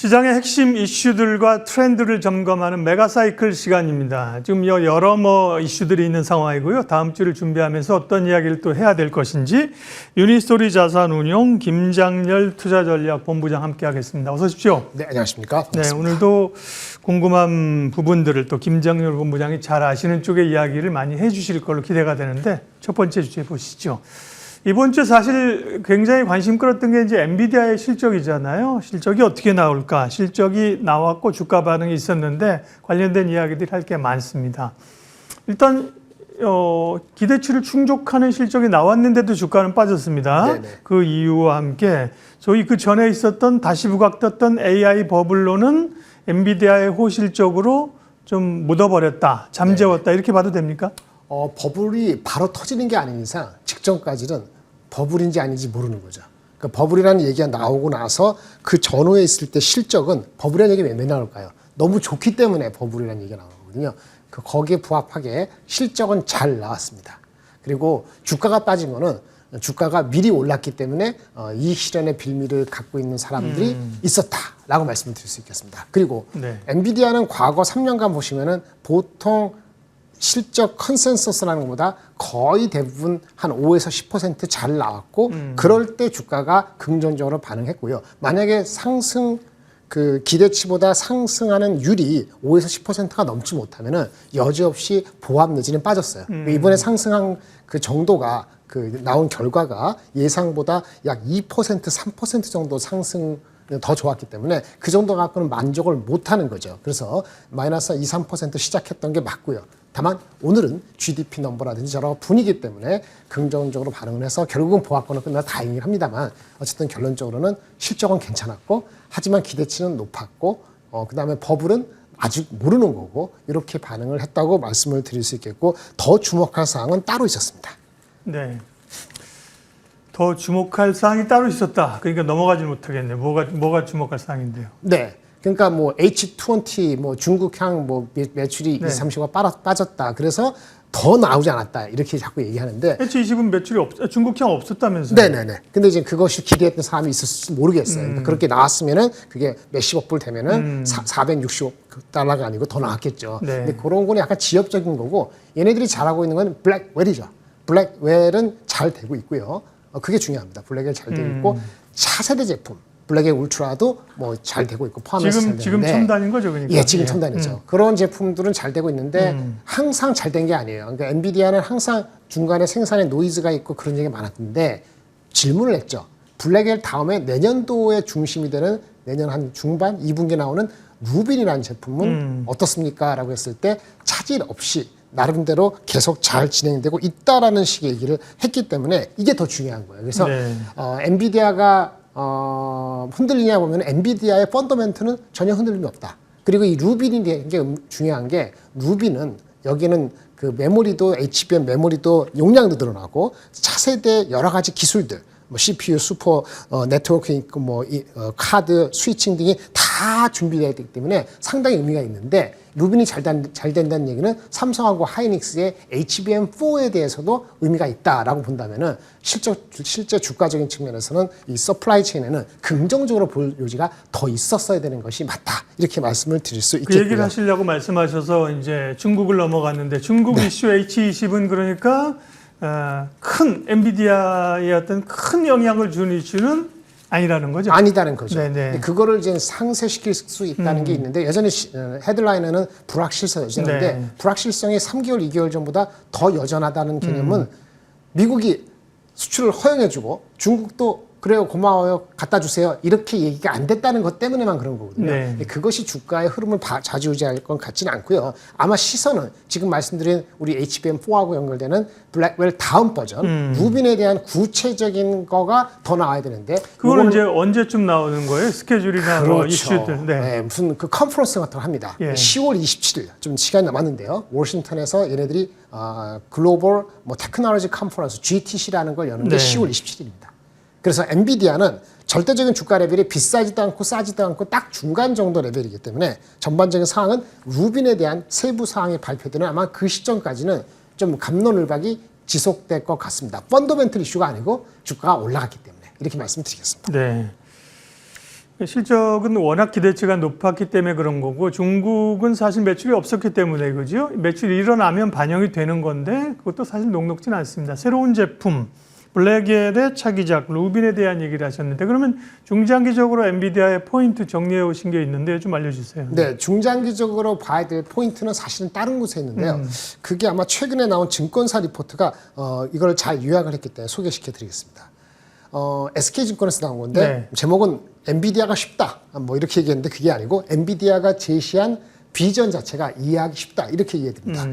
시장의 핵심 이슈들과 트렌드를 점검하는 메가사이클 시간입니다. 지금 여러 이슈들이 있는 상황이고요. 다음 주를 준비하면서 어떤 이야기를 또 해야 될 것인지 유니스토리 자산운용 김장렬 투자전략본부장 함께하겠습니다. 어서 오십시오. 네, 안녕하십니까. 네, 오늘도 궁금한 부분들을 또 김장렬 본부장이 잘 아시는 쪽의 이야기를 많이 해주실 걸로 기대가 되는데 첫 번째 주제 보시죠. 이번 주 사실 굉장히 관심 끌었던 게 이제 엔비디아의 실적이잖아요. 실적이 어떻게 나올까? 실적이 나왔고 주가 반응이 있었는데 관련된 이야기들이 할 게 많습니다. 일단 기대치를 충족하는 실적이 나왔는데도 주가는 빠졌습니다. 네네. 그 이유와 함께 소위 그 전에 있었던 다시 부각됐던 AI 버블로는 엔비디아의 호실적으로 좀 묻어버렸다, 잠재웠다 이렇게 봐도 됩니까? 버블이 바로 터지는 게 아닌 이상 직전까지는 버블인지 아닌지 모르는 거죠. 그러니까 버블이라는 얘기가 나오고 나서 그 전후에 있을 때 실적은 버블이라는 얘기가 왜 나올까요? 너무 좋기 때문에 버블이라는 얘기가 나오거든요. 거기에 부합하게 실적은 잘 나왔습니다. 그리고 주가가 빠진 거는 주가가 미리 올랐기 때문에 이 실현의 빌미를 갖고 있는 사람들이 있었다라고 말씀을 드릴 수 있겠습니다. 그리고 엔비디아는 과거 3년간 보시면은 보통 실적 컨센서스라는 것보다 거의 대부분 한 5에서 10% 잘 나왔고 그럴 때 주가가 긍정적으로 반응했고요. 만약에 상승 그 기대치보다 상승하는 율이 5에서 10%가 넘지 못하면은 여지없이 보합 내지는 빠졌어요. 이번에 상승한 그 정도가 그 나온 결과가 예상보다 약 2%, 3% 정도 상승 더 좋았기 때문에 그 정도 갖고는 만족을 못하는 거죠. 그래서 마이너스 2, 3% 시작했던 게 맞고요. 다만 오늘은 GDP 넘버라든지 여러 분위기 때문에 긍정적으로 반응을 해서 결국은 보합권은 끝나서 다행이긴 합니다만 어쨌든 결론적으로는 실적은 괜찮았고 하지만 기대치는 높았고 그다음에 버블은 아직 모르는 거고 이렇게 반응을 했다고 말씀을 드릴 수 있겠고 더 주목할 사항은 따로 있었습니다. 네. 더 주목할 사항이 따로 있었다. 그러니까 넘어가지 못하겠네. 뭐가 주목할 사항인데요? 네. 그러니까 뭐 H20 뭐 중국향 뭐 매출이 20-30가 빠졌다. 그래서 더 나오지 않았다. 이렇게 자꾸 얘기하는데 H20은 매출이 중국향 없었다면서요? 네네네. 근데 이제 그것이 기대했던 사람이 있었을지 모르겠어요. 그러니까 그렇게 나왔으면은 그게 몇십억 불 되면은 460억 달러가 아니고 더 나왔겠죠. 근데 그런 거는 약간 지엽적인 거고 얘네들이 잘하고 있는 건 블랙웰이죠. 블랙웰은 잘 되고 있고요. 그게 중요합니다. 블랙웰 잘 되고 있고 차세대 제품 블랙의 울트라도 뭐 잘 되고 있고 포함해서 지금 첨단인 거죠, 그러니까. 예, 지금 첨단이죠. 그런 제품들은 잘 되고 있는데 항상 잘 된 게 아니에요. 그러니까 엔비디아는 항상 중간에 생산에 노이즈가 있고 그런 얘기가 많았는데 질문을 했죠. 블랙엘 다음에 내년도에 중심이 되는 내년 한 중반 2분기에 나오는 루빈이라는 제품은 어떻습니까? 라고 했을 때 차질 없이 나름대로 계속 잘 진행되고 있다라는 식의 얘기를 했기 때문에 이게 더 중요한 거예요. 그래서 엔비디아가 흔들리냐 보면 엔비디아의 펀더멘트는 전혀 흔들림이 없다. 그리고 이 루빈이 굉장히 중요한 게 루빈은 여기는 그 메모리도 HBM 메모리도 용량도 늘어나고 차세대 여러 가지 기술들 뭐 CPU, 슈퍼 네트워킹, 카드, 스위칭 등이 다 준비되어 있기 때문에 상당히 의미가 있는데 루빈이 잘 된다는 얘기는 삼성하고 하이닉스의 HBM4에 대해서도 의미가 있다라고 본다면은 실제 주가적인 측면에서는 이 서플라이 체인에는 긍정적으로 볼 요지가 더 있었어야 되는 것이 맞다. 이렇게 말씀을 드릴 수 있겠고요. 그 얘기를 하시려고 말씀하셔서 이제 중국을 넘어갔는데 중국 이슈 H20은 그러니까 큰 엔비디아의 어떤 큰 영향을 준 이슈는 아니라는 거죠? 아니다는 거죠. 그거를 이제 상쇄시킬 수 있다는 게 있는데 여전히 헤드라인에는 불확실성 여전한데 불확실성이 3개월, 2개월 전보다 더 여전하다는 개념은 미국이 수출을 허용해주고 중국도 그래요 고마워요 갖다 주세요 이렇게 얘기가 안 됐다는 것 때문에만 그런 거거든요. 그것이 주가의 흐름을 좌지우지할 것 같지는 않고요. 아마 시선은 지금 말씀드린 우리 HBM4하고 연결되는 블랙웰 다음 버전 루빈에 대한 구체적인 거가 더 나와야 되는데 그거는 이제 언제쯤 나오는 거예요? 스케줄이나 그렇죠. 이슈들. 무슨 그 컨퍼런스 같은 거 합니다. 10월 27일 좀 시간이 남았는데요. 워싱턴에서 얘네들이 글로벌 테크놀로지 컨퍼런스 GTC라는 걸 여는데 10월 27일입니다. 그래서 엔비디아는 절대적인 주가 레벨이 비싸지도 않고 싸지도 않고 딱 중간 정도 레벨이기 때문에 전반적인 상황은 루빈에 대한 세부 사항이 발표되는 아마 그 시점까지는 좀 갑론을박이 지속될 것 같습니다. 펀더멘털 이슈가 아니고 주가가 올라갔기 때문에 이렇게 말씀드리겠습니다. 네. 실적은 워낙 기대치가 높았기 때문에 그런 거고 중국은 사실 매출이 없었기 때문에 그죠? 매출이 일어나면 반영이 되는 건데 그것도 사실 녹록지는 않습니다. 새로운 제품, 블랙엘의 차기작 루빈에 대한 얘기를 하셨는데 그러면 중장기적으로 엔비디아의 포인트 정리해 오신 게 있는데 좀 알려주세요. 네, 중장기적으로 봐야 될 포인트는 사실은 다른 곳에 있는데요. 그게 아마 최근에 나온 증권사 리포트가 이걸 잘 요약을 했기 때문에 소개시켜 드리겠습니다. SK증권에서 나온 건데 네. 제목은 엔비디아가 쉽다 뭐 이렇게 얘기했는데 그게 아니고 엔비디아가 제시한 비전 자체가 이해하기 쉽다 이렇게 이해됩니다.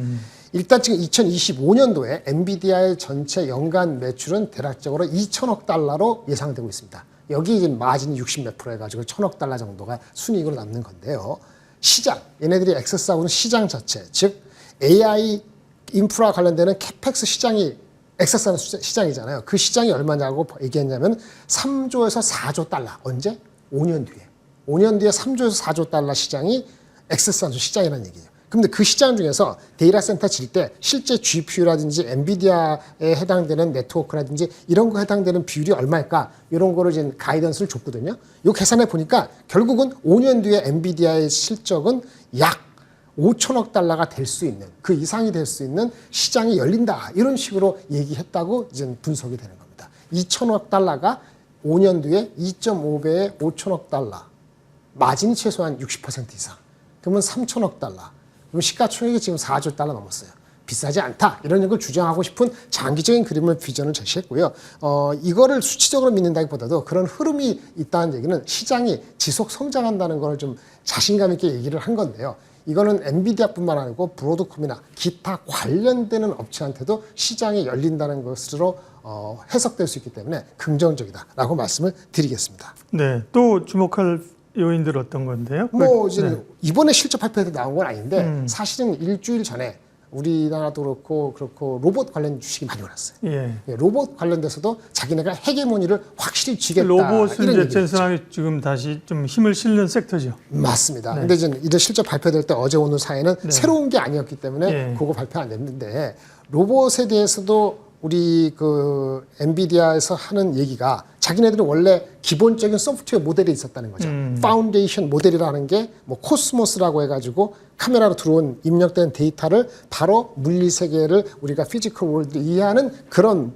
일단 지금 2025년도에 엔비디아의 전체 연간 매출은 대략적으로 2천억 달러로 예상되고 있습니다. 여기 이제 마진이 60몇 프로 해가지고 1,000억 달러 정도가 순이익으로 남는 건데요. 시장, 얘네들이 액세스하고는 시장 자체, 즉 AI 인프라 관련되는 캐펙스 시장이 액세스하는 시장이잖아요. 그 시장이 얼마냐고 얘기했냐면 3조에서 4조 달러. 언제? 5년 뒤에. 5년 뒤에 3조에서 4조 달러 시장이 액세스하는 시장이라는 얘기예요. 근데 그 시장 중에서 데이터 센터 질 때 실제 GPU라든지 엔비디아에 해당되는 네트워크라든지 이런 거 해당되는 비율이 얼마일까? 이런 거를 이제 가이던스를 줬거든요. 이 계산해 보니까 결국은 5년 뒤에 엔비디아의 실적은 약 5천억 달러가 될 수 있는 그 이상이 될 수 있는 시장이 열린다. 이런 식으로 얘기했다고 이제 분석이 되는 겁니다. 2천억 달러가 5년 뒤에 2.5배의 5천억 달러. 마진이 최소한 60% 이상. 그러면 3천억 달러. 그럼 시가총액이 지금 4조 달러 넘었어요. 비싸지 않다. 이런 걸 주장하고 싶은 장기적인 그림을 비전을 제시했고요. 이거를 수치적으로 믿는다기보다도 그런 흐름이 있다는 얘기는 시장이 지속 성장한다는 걸 좀 자신감 있게 얘기를 한 건데요. 이거는 엔비디아뿐만 아니고 브로드콤이나 기타 관련되는 업체한테도 시장이 열린다는 것으로 해석될 수 있기 때문에 긍정적이다라고 말씀을 드리겠습니다. 네, 또 주목할 요인들 어떤 건데요? 뭐 이제 네. 이번에 실적 발표에서 나온 건 아닌데 사실은 일주일 전에 우리나라도 그렇고 로봇 관련 주식이 많이 올랐어요. 예. 로봇 관련돼서도 자기네가 헤게모니를 확실히 쥐겠다. 로봇은 이런 이제 얘기를 젠슨함이 지금 다시 좀 힘을 실는 섹터죠. 맞습니다. 근데 이제 이런 실적 발표될 때 어제 오늘 사이는 네. 새로운 게 아니었기 때문에 예. 그거 발표 안 됐는데 로봇에 대해서도 우리 그 엔비디아에서 하는 얘기가 자기네들은 원래 기본적인 소프트웨어 모델이 있었다는 거죠. 파운데이션 모델이라는 게 뭐 코스모스라고 해가지고 카메라로 들어온 입력된 데이터를 바로 물리 세계를 우리가 피지컬 월드를 이해하는 그런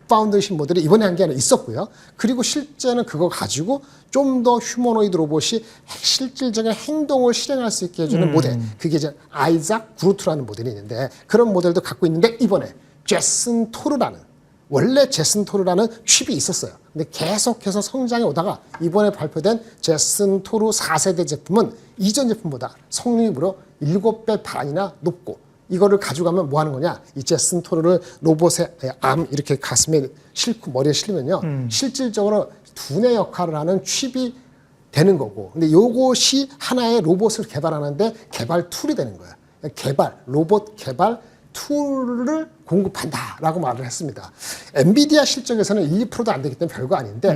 파운데이션 모델이 이번에 한 게 하나 있었고요. 그리고 실제는 그거 가지고 좀 더 휴머노이드 로봇이 실질적인 행동을 실행할 수 있게 해주는 모델. 그게 이제 아이작 그루트라는 모델이 있는데 그런 모델도 갖고 있는데 이번에 제슨 토르라는 원래 제슨 토르라는 칩이 있었어요. 근데 계속해서 성장해 오다가 이번에 발표된 제슨 토르 4세대 제품은 이전 제품보다 성능이 무려 7배 반이나 높고 이거를 가져가면 뭐 하는 거냐? 이 제슨 토르를 로봇의 암 이렇게 가슴에 싣고 머리에 실리면요. 실질적으로 두뇌 역할을 하는 칩이 되는 거고. 근데 요것이 하나의 로봇을 개발하는데 개발 툴이 되는 거예요. 로봇 개발 툴을 공급한다라고 말을 했습니다. 엔비디아 실적에서는 1, 2%도 안 되기 때문에 별거 아닌데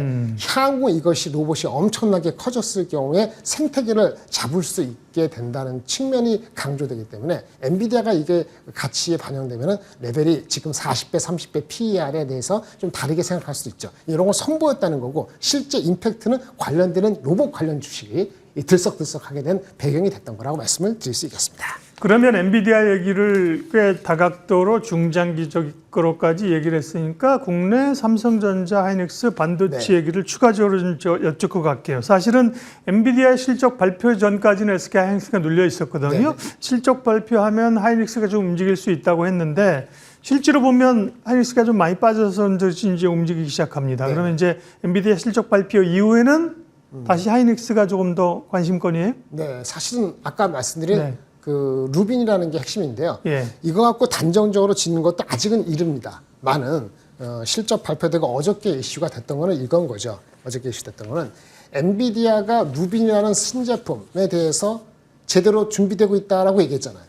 향후 이것이 로봇이 엄청나게 커졌을 경우에 생태계를 잡을 수 있게 된다는 측면이 강조되기 때문에 엔비디아가 이게 가치에 반영되면 레벨이 지금 40배, 30배 PER에 대해서 좀 다르게 생각할 수도 있죠. 이런 걸 선보였다는 거고 실제 임팩트는 관련되는 로봇 관련 주식이 들썩들썩하게 된 배경이 됐던 거라고 말씀을 드릴 수 있겠습니다. 그러면 엔비디아 얘기를 꽤 다각도로 중장기적으로까지 얘기를 했으니까 국내 삼성전자, 하이닉스, 반도체 네. 얘기를 추가적으로 좀 여쭙고 갈게요. 사실은 엔비디아 실적 발표 전까지는 SK 하이닉스가 눌려 있었거든요. 네. 실적 발표하면 하이닉스가 좀 움직일 수 있다고 했는데 실제로 보면 하이닉스가 좀 많이 빠져서 이제 움직이기 시작합니다. 네. 그러면 이제 엔비디아 실적 발표 이후에는 다시 하이닉스가 조금 더 관심권이에요? 네, 사실은 아까 말씀드린 네. 그 루빈이라는 게 핵심인데요. 예. 이거 갖고 단정적으로 짓는 것도 아직은 이릅니다. 많은 실적 발표되고 어저께 이슈가 됐던 거는 이건 거죠. 어저께 이슈됐던 거는 엔비디아가 루빈이라는 신제품에 대해서 제대로 준비되고 있다라고 얘기했잖아요.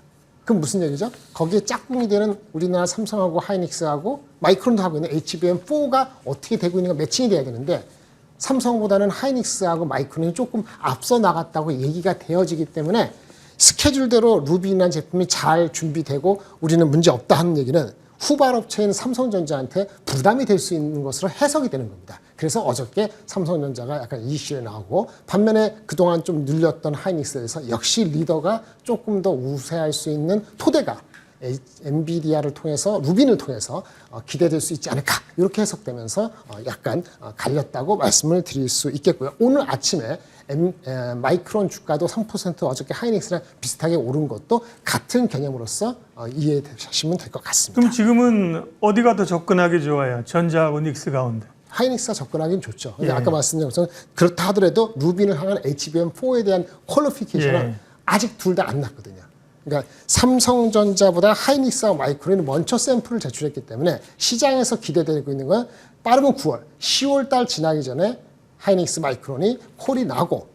그럼 무슨 얘기죠? 거기에 짝꿍이 되는 우리나라 삼성하고 하이닉스하고 마이크론도 하고 있는 HBM4가 어떻게 되고 있는가 매칭이 돼야 되는데 삼성보다는 하이닉스하고 마이크론이 조금 앞서 나갔다고 얘기가 되어지기 때문에 스케줄대로 루빈이라는 제품이 잘 준비되고 우리는 문제 없다 하는 얘기는 후발 업체인 삼성전자한테 부담이 될 수 있는 것으로 해석이 되는 겁니다. 그래서 어저께 삼성전자가 약간 이슈에 나오고 반면에 그동안 좀 눌렸던 하이닉스에서 역시 리더가 조금 더 우세할 수 있는 토대가 엔비디아를 통해서 루빈을 통해서 기대될 수 있지 않을까 이렇게 해석되면서 약간 갈렸다고 말씀을 드릴 수 있겠고요. 오늘 아침에 마이크론 주가도 3% 어저께 하이닉스랑 비슷하게 오른 것도 같은 개념으로서 이해하시면 될 것 같습니다. 그럼 지금은 어디가 더 접근하기 좋아요? 전자하고 닉스 가운데. 하이닉스가 접근하기는 좋죠. 근데 예. 아까 말씀드린 것처럼 그렇다 하더라도 루빈을 향한 HBM4에 대한 퀄리피케이션은 예. 아직 둘 다 안 났거든요. 그러니까 삼성전자보다 하이닉스와 마이크론이 먼저 샘플을 제출했기 때문에 시장에서 기대되고 있는 건 빠르면 9월, 10월 달 지나기 전에 하이닉스 마이크론이 콜이 나고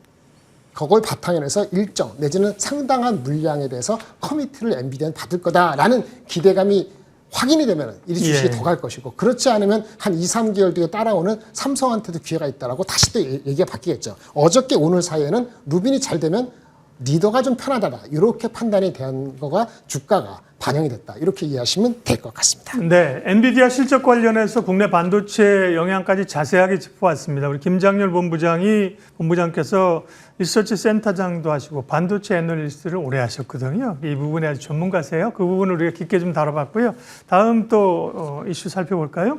그걸 바탕에 해서 일정 내지는 상당한 물량에 대해서 커미트를 엔비디아는 받을 거다라는 기대감이 확인이 되면 이 주식이 예. 더 갈 것이고 그렇지 않으면 한 2, 3개월 뒤에 따라오는 삼성한테도 기회가 있다라고 다시 또 얘기가 바뀌겠죠. 어저께 오늘 사이에는 루빈이 잘 되면 리더가 좀 편하다 이렇게 판단이 된 거가 주가가 반영이 됐다 이렇게 이해하시면 될 것 같습니다. 네, 엔비디아 실적 관련해서 국내 반도체 영향까지 자세하게 짚어왔습니다. 우리 김장렬 본부장께서 리서치 센터장도 하시고 반도체 애널리스트를 오래 하셨거든요. 이 부분에 아주 전문가세요. 그 부분을 우리가 깊게 좀 다뤄봤고요. 다음 또 이슈 살펴볼까요?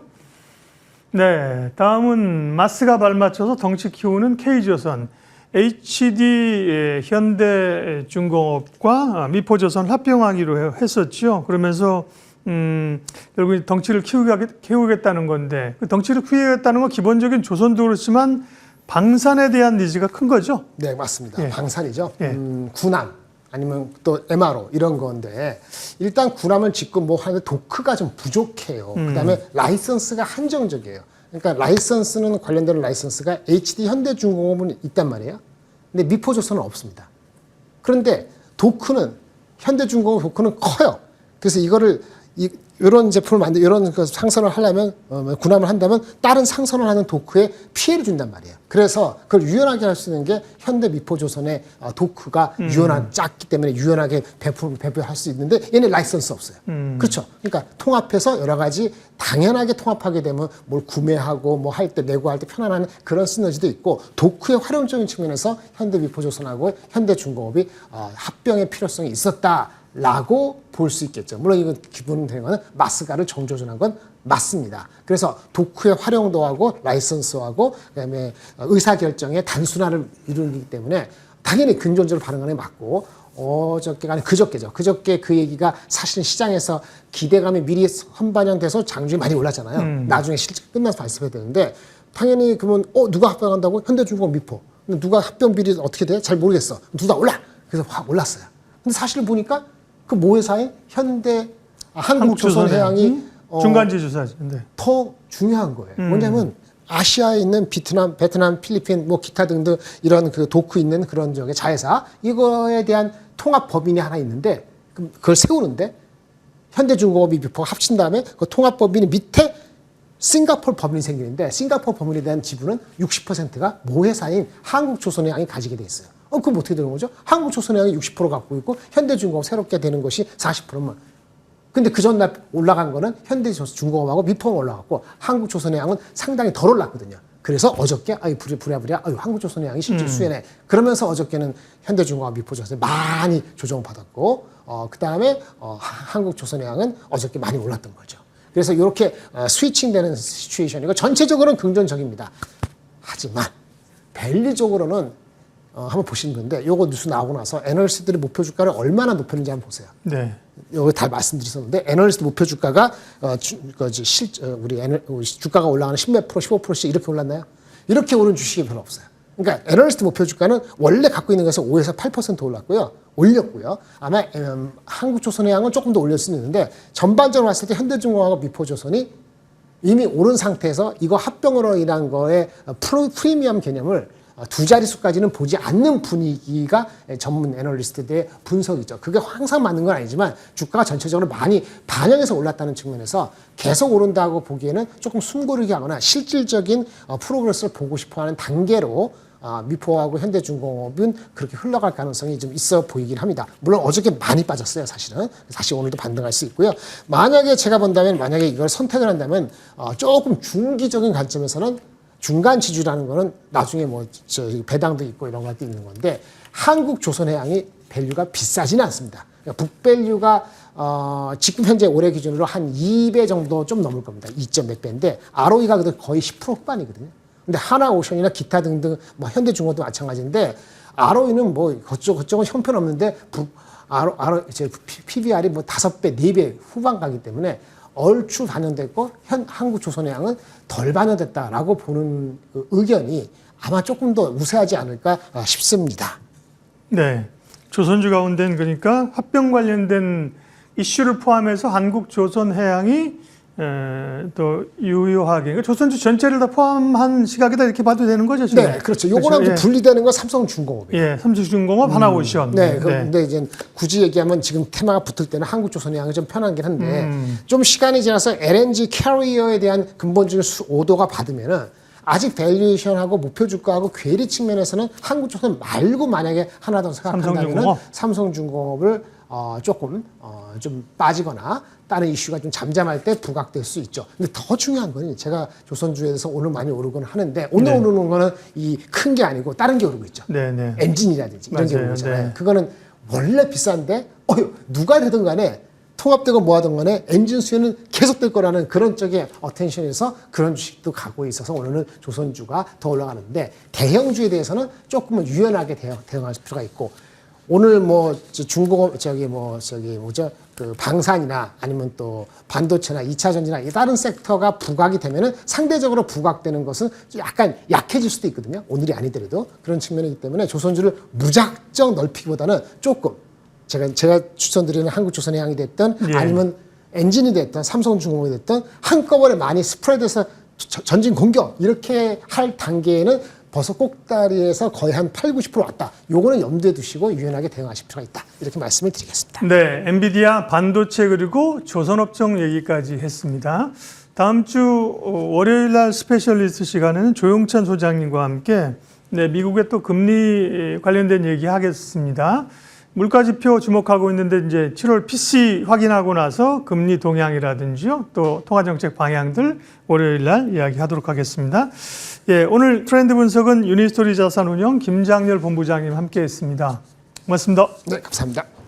네, 다음은 마스가 발맞춰서 덩치 키우는 K조선. HD 현대중공업과 미포조선 합병하기로 했었죠. 그러면서 결국 덩치를 키우겠다는 건데 그 덩치를 키우겠다는 건 기본적인 조선도 그렇지만 방산에 대한 니즈가 큰 거죠. 네, 맞습니다. 예. 방산이죠. 예. 군함 아니면 또 MRO 이런 건데 일단 군함을 짓고 뭐 하는데 도크가 좀 부족해요. 그다음에 라이선스가 한정적이에요. 그러니까 라이선스는 관련된 라이선스가 HD 현대중공업은 있단 말이에요. 근데 미포조선은 없습니다. 그런데 도크는 현대중공업 도크는 커요. 그래서 이거를 이런 제품을 이런 상선을 하려면 군함을 한다면 다른 상선을 하는 도크에 피해를 준단 말이에요. 그래서 그걸 유연하게 할 수 있는 게 현대 미포조선의 도크가 작기 때문에 유연하게 배부할 수 있는데 얘네 라이선스 없어요. 그렇죠. 그러니까 통합해서 여러 가지 당연하게 통합하게 되면 뭘 구매하고 뭐 할 때 내고 할 때 편안한 그런 시너지도 있고 도크의 활용적인 측면에서 현대 미포조선하고 현대중공업이 합병의 필요성이 있었다. 라고 볼 수 있겠죠. 물론 이건 기본적인 거는 마스가를 정조준한 건 맞습니다. 그래서 도크의 활용도하고 라이선스하고 그다음에 의사결정의 단순화를 이루기 때문에 당연히 긍정적으로 반응하는 게 맞고 어저께가 아니 그저께죠. 그저께 그 얘기가 사실은 시장에서 기대감이 미리 선반영돼서 장중에 많이 올랐잖아요. 나중에 실제 끝나서 발표해야 되는데 당연히 그러면 누가 합병한다고? 현대중공업 미포. 누가 합병 비리 어떻게 돼? 잘 모르겠어. 둘 다 올라. 그래서 확 올랐어요. 근데 사실 보니까 그 모회사인 한국조선해양이 중간지 주사인데 더 중요한 거예요. 뭐냐면 아시아에 있는 베트남, 필리핀, 뭐 기타 등등 이런 그 도크 있는 그런 저기 자회사 이거에 대한 통합 법인이 하나 있는데 그걸 세우는데 현대중공업이 미포가 합친 다음에 그 통합 법인이 밑에 싱가포르 법인이 생기는데 싱가포르 법인에 대한 지분은 60%가 모회사인 한국조선해양이 가지게 돼 있어요. 그럼 어떻게 되는 거죠? 한국조선해양이 60% 갖고 있고 현대중공업 새롭게 되는 것이 40%만. 근데 그 전날 올라간 거는 현대중공업하고 미포가 올라갔고 한국조선해양은 상당히 덜 올랐거든요. 그래서 어저께 부랴부랴 한국조선해양이 실질 수혜네. 그러면서 어저께는 현대중공업 미포조선에 많이 조정받았고 그 다음에 한국조선해양은 어저께 많이 올랐던 거죠. 그래서 이렇게 스위칭되는 시츄에이션이고 전체적으로는 긍정적입니다. 하지만 밸리적으로는 한번 보시는 건데 요거 뉴스 나오고 나서 애널리스트들이 목표 주가를 얼마나 높였는지 한번 보세요. 네. 요거 다 말씀드렸었는데 애널리스트 목표 주가가 우리 주가가 올라가는 10몇 프로, 15%씩 이렇게 올랐나요? 이렇게 오른 주식이 별로 없어요. 그러니까 애널리스트 목표 주가는 원래 갖고 있는 것에서 5에서 8% 올렸고요. 아마 한국조선해양은 조금 더 올릴 수는 있는데 전반적으로 봤을 때 현대중공업하고 미포조선이 이미 오른 상태에서 이거 합병으로 인한 거에 프리미엄 개념을 두 자릿수까지는 보지 않는 분위기가 전문 애널리스트들의 분석이죠. 그게 항상 맞는 건 아니지만 주가가 전체적으로 많이 반영해서 올랐다는 측면에서 계속 오른다고 보기에는 조금 숨고르게 하거나 실질적인 프로그레스를 보고 싶어하는 단계로 미포하고 현대중공업은 그렇게 흘러갈 가능성이 좀 있어 보이긴 합니다. 물론 어저께 많이 빠졌어요, 사실은. 사실 오늘도 반등할 수 있고요. 만약에 제가 본다면, 만약에 이걸 선택을 한다면 조금 중기적인 관점에서는 중간 지주라는 거는 나중에 뭐 배당도 있고 이런 것도 있는 건데, 한국조선해양이 밸류가 비싸지는 않습니다. 그러니까 북밸류가 지금 현재 올해 기준으로 한 2배 정도 좀 넘을 겁니다. 2몇 배인데 ROE가 거의 10% 후반이거든요. 근데 하나오션이나 기타 등등 뭐 현대중공업도 마찬가지인데 ROE는 뭐 그쪽은 형편없는데 PBR이 뭐 5배, 4배 후반 가기 때문에 얼추 반영됐고 한국조선해양은 덜 반영됐다라고 보는 그 의견이 아마 조금 더 우세하지 않을까 싶습니다. 네. 조선주 가운데는 그러니까 합병 관련된 이슈를 포함해서 한국조선해양이 또 유효하게, 그러니까 조선주 전체를 다 포함한 시각이다 이렇게 봐도 되는 거죠, 지금? 네, 그렇죠. 요거랑 그렇죠? 분리되는 건 삼성중공업이에요. 예, 삼성중공업, 하나오션. 네, 근데 이제 굳이 얘기하면 지금 테마가 붙을 때는 한국조선해양이 좀 편하긴 한데 좀 시간이 지나서 LNG 캐리어에 대한 근본적인 오도가 받으면은 아직 밸류에이션하고 목표 주가하고 괴리 측면에서는 한국조선 말고 만약에 하나 더 생각한다면 삼성중공업을 조금 좀 빠지거나 다른 이슈가 좀 잠잠할 때 부각될 수 있죠. 근데 더 중요한 건 제가 조선주에 대해서 오늘 많이 오르곤 하는데 오늘 오르는 거는 이 큰 게 아니고 다른 게 오르고 있죠. 네. 엔진이라든지 이런 게 맞아요. 오르고 있잖아요. 네. 그거는 원래 비싼데 누가 되든 간에 통합되고 뭐하든 간에 엔진 수요는 계속될 거라는 그런 쪽의 어텐션에서 그런 주식도 가고 있어서 오늘은 조선주가 더 올라가는데 대형주에 대해서는 조금은 유연하게 대응할 필요가 있고 오늘 뭐 중공업 그 방산이나 아니면 또 반도체나 2차 전지나 다른 섹터가 부각이 되면은 상대적으로 부각되는 것은 약간 약해질 수도 있거든요. 오늘이 아니더라도 그런 측면이기 때문에 조선주를 무작정 넓히기보다는 조금 제가 추천드리는 한국조선해양이 됐든 아니면 엔진이 됐든 삼성중공업이 됐든 한꺼번에 많이 스프레드해서 전진 공격 이렇게 할 단계에는 벌써 꼭다리에서 거의 한 8, 90% 왔다. 요거는 염두에 두시고 유연하게 대응하실 필요가 있다. 이렇게 말씀을 드리겠습니다. 네, 엔비디아 반도체 그리고 조선업종 얘기까지 했습니다. 다음 주 월요일 날 스페셜리스트 시간에는 조용찬 소장님과 함께 미국의 또 금리 관련된 얘기 하겠습니다. 물가지표 주목하고 있는데 이제 7월 PC 확인하고 나서 금리 동향이라든지요, 또 통화정책 방향들 월요일 날 이야기하도록 하겠습니다. 예, 오늘 트렌드 분석은 유니스토리 자산운용 김장렬 본부장님 함께했습니다. 고맙습니다. 네, 감사합니다.